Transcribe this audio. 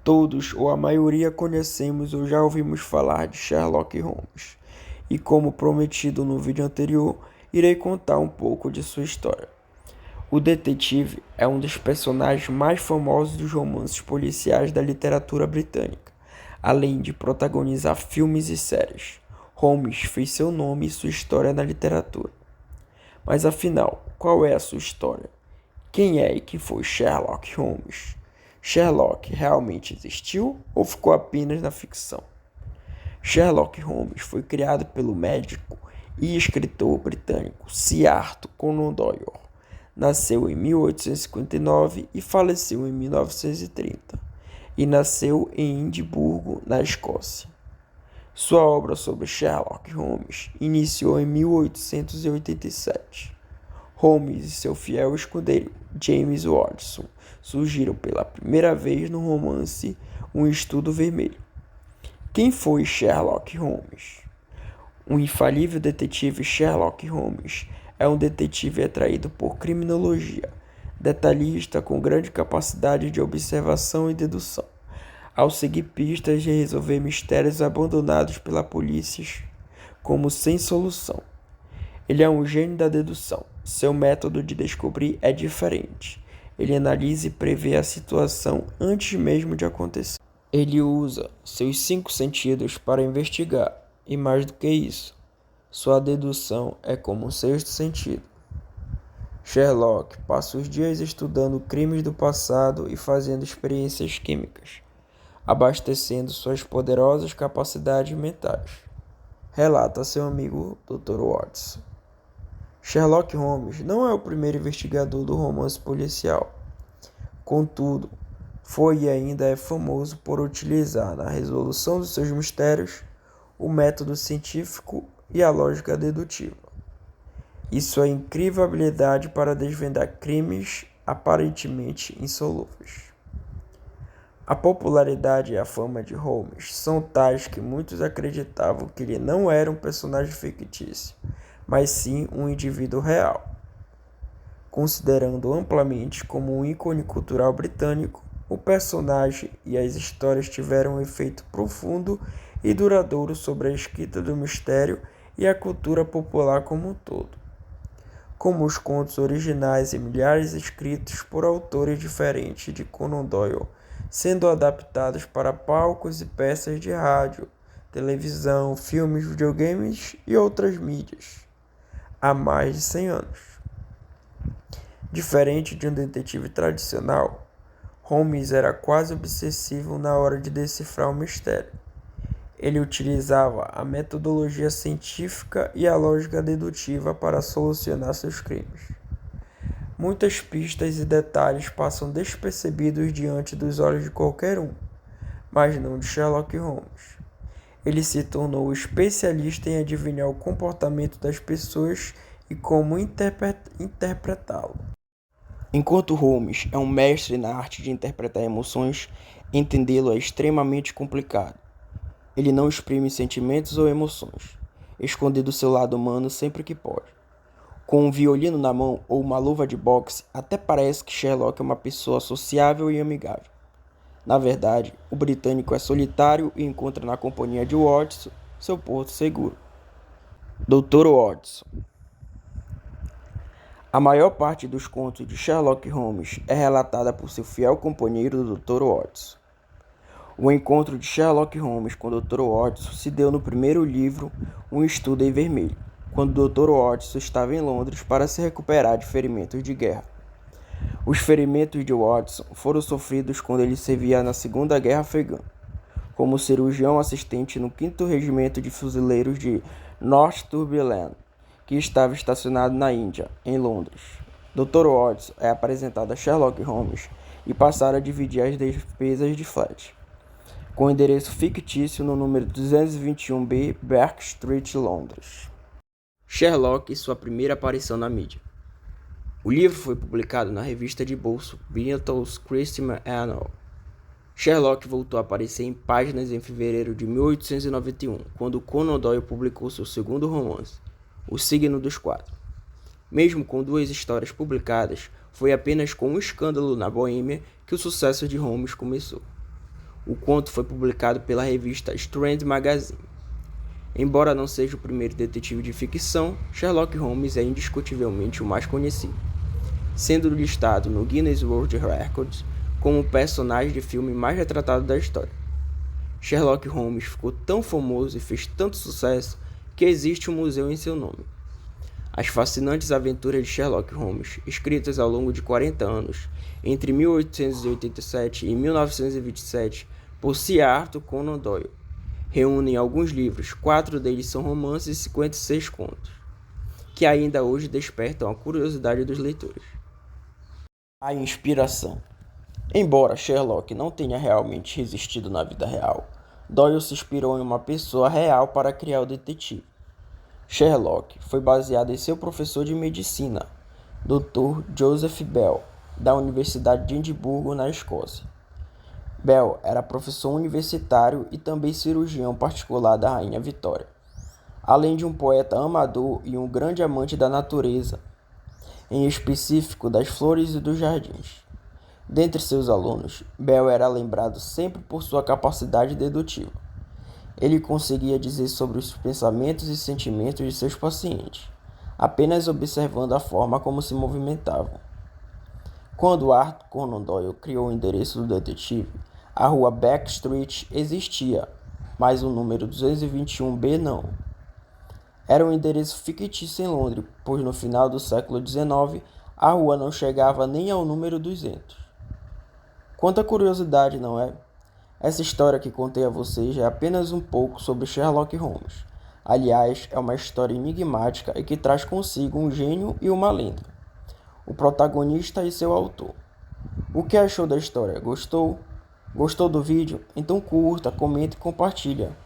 Todos ou a maioria conhecemos ou já ouvimos falar de Sherlock Holmes, e como prometido no vídeo anterior, irei contar um pouco de sua história. O detetive é um dos personagens mais famosos dos romances policiais da literatura britânica, além de protagonizar filmes e séries. Holmes fez seu nome e sua história na literatura. Mas afinal, qual é a sua história? Quem é e quem foi Sherlock Holmes? Sherlock realmente existiu ou ficou apenas na ficção? Sherlock Holmes foi criado pelo médico e escritor britânico Sir Arthur Conan Doyle. Nasceu em 1859 e faleceu em 1930, e nasceu em Edimburgo, na Escócia. Sua obra sobre Sherlock Holmes iniciou em 1887. Holmes e seu fiel escudeiro, James Watson, surgiram pela primeira vez no romance Um Estudo Vermelho. Quem foi Sherlock Holmes? O infalível detetive Sherlock Holmes é um detetive atraído por criminologia, detalhista com grande capacidade de observação e dedução, ao seguir pistas e resolver mistérios abandonados pela polícia como sem solução. Ele é um gênio da dedução. Seu método de descobrir é diferente. Ele analisa e prevê a situação antes mesmo de acontecer. Ele usa seus 5 sentidos para investigar, e mais do que isso, sua dedução é como um sexto sentido. Sherlock passa os dias estudando crimes do passado e fazendo experiências químicas, abastecendo suas poderosas capacidades mentais, relata seu amigo Dr. Watson. Sherlock Holmes não é o primeiro investigador do romance policial. Contudo, foi e ainda é famoso por utilizar na resolução dos seus mistérios o método científico e a lógica dedutiva. E sua incrível habilidade para desvendar crimes aparentemente insolúveis. A popularidade e a fama de Holmes são tais que muitos acreditavam que ele não era um personagem fictício, mas sim um indivíduo real. Considerando amplamente como um ícone cultural britânico, o personagem e as histórias tiveram um efeito profundo e duradouro sobre a escrita do mistério e a cultura popular como um todo. Como os contos originais e milhares escritos por autores diferentes de Conan Doyle, sendo adaptados para palcos e peças de rádio, televisão, filmes, videogames e outras mídias, há mais de 100 anos. Diferente de um detetive tradicional, Holmes era quase obsessivo na hora de decifrar o mistério. Ele utilizava a metodologia científica e a lógica dedutiva para solucionar seus crimes. Muitas pistas e detalhes passam despercebidos diante dos olhos de qualquer um, mas não de Sherlock Holmes. Ele se tornou especialista em adivinhar o comportamento das pessoas e como interpretá-lo. Enquanto Holmes é um mestre na arte de interpretar emoções, entendê-lo é extremamente complicado. Ele não exprime sentimentos ou emoções, escondendo seu lado humano sempre que pode. Com um violino na mão ou uma luva de boxe, até parece que Sherlock é uma pessoa sociável e amigável. Na verdade, o britânico é solitário e encontra na companhia de Watson seu porto seguro. Dr. Watson. A maior parte dos contos de Sherlock Holmes é relatada por seu fiel companheiro Dr. Watson. O encontro de Sherlock Holmes com Dr. Watson se deu no primeiro livro Um Estudo em Vermelho, quando Dr. Watson estava em Londres para se recuperar de ferimentos de guerra. Os ferimentos de Watson foram sofridos quando ele servia na Segunda Guerra Afegã, como cirurgião assistente no 5º Regimento de Fuzileiros de Northumberland, que estava estacionado na Índia, em Londres. Dr. Watson é apresentado a Sherlock Holmes e passaram a dividir as despesas de flat, com endereço fictício no número 221B Berkeley Street, Londres. Sherlock e sua primeira aparição na mídia. O livro foi publicado na revista de bolso Beatles Christmas Annual. Sherlock voltou a aparecer em páginas em fevereiro de 1891, quando Conan Doyle publicou seu segundo romance, O Signo dos Quatro. Mesmo com 2 histórias publicadas, foi apenas com um escândalo na Boêmia que o sucesso de Holmes começou. O conto foi publicado pela revista Strand Magazine. Embora não seja o primeiro detetive de ficção, Sherlock Holmes é indiscutivelmente o mais conhecido, sendo listado no Guinness World Records como o personagem de filme mais retratado da história. Sherlock Holmes ficou tão famoso e fez tanto sucesso que existe um museu em seu nome. As fascinantes aventuras de Sherlock Holmes, escritas ao longo de 40 anos, entre 1887 e 1927, por Sir Arthur Conan Doyle, reúnem alguns livros, 4 deles são romances e 56 contos, que ainda hoje despertam a curiosidade dos leitores. A inspiração. Embora Sherlock não tenha realmente existido na vida real, Doyle se inspirou em uma pessoa real para criar o detetive. Sherlock foi baseado em seu professor de medicina, Dr. Joseph Bell, da Universidade de Edimburgo, na Escócia. Bell era professor universitário e também cirurgião particular da Rainha Vitória, além de um poeta amador e um grande amante da natureza, em específico das flores e dos jardins. Dentre seus alunos, Bell era lembrado sempre por sua capacidade dedutiva. Ele conseguia dizer sobre os pensamentos e sentimentos de seus pacientes, apenas observando a forma como se movimentavam. Quando Arthur Conan Doyle criou o endereço do detetive, a rua Back Street existia, mas o número 221B não. Era um endereço fictício em Londres, pois no final do século XIX a rua não chegava nem ao número 200. Quanta curiosidade, não é? Essa história que contei a vocês é apenas um pouco sobre Sherlock Holmes. Aliás, é uma história enigmática e que traz consigo um gênio e uma lenda. O protagonista e seu autor. O que achou da história? Gostou? Gostou do vídeo? Então curta, comente e compartilha.